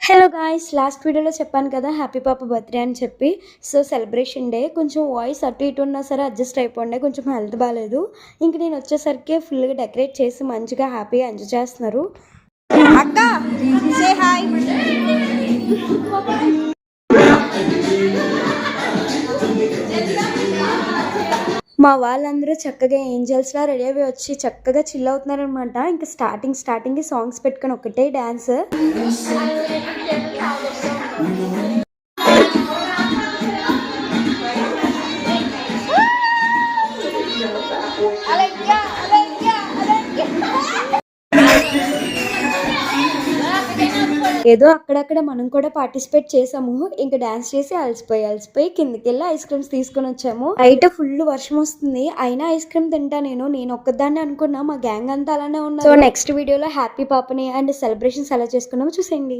Hello guys, last వీడియోలో చెప్పాను కదా హ్యాపీ పాప బర్త్డే అని చెప్పి. సో సెలబ్రేషన్ డే కొంచెం వాయిస్ అటు ఇటు ఉన్నా సరే అడ్జస్ట్ అయిపోండి, కొంచెం హెల్త్ బాగాలేదు. ఇంక నేను వచ్చేసరికి ఫుల్గా డెకరేట్ చేసి మంచిగా హ్యాపీగా ఎంజాయ్ చేస్తున్నారు. అక్క సే హాయ్. మా వాళ్ళందరూ చక్కగా ఏంజల్స్లా రెడీ అవి వచ్చి చక్కగా చిల్ అవుతున్నారనమాట. ఇంకా స్టార్టింగ్ సాంగ్స్ పెట్టుకొని ఒకటే డ్యాన్స్. ఏదో అక్కడక్కడ మనం కూడా పార్టిసిపేట్ చేసాము. ఇంకా డాన్స్ చేసి అలసిపోయి కిందకి వెళ్ళి ఐస్ క్రీమ్స్ తీసుకొని వచ్చాము. బయట ఫుల్ వర్షం వస్తుంది, అయినా ఐస్ క్రీమ్ తింటా నేను ఒక్కదాన్ని అనుకున్నా, మా గ్యాంగ్ అంతా అలానే ఉన్నారు. సో నెక్స్ట్ వీడియోలో హ్యాపీ పాపని అండ్ సెలబ్రేషన్స్ ఎలా చేసుకున్నామో చూసేయండి.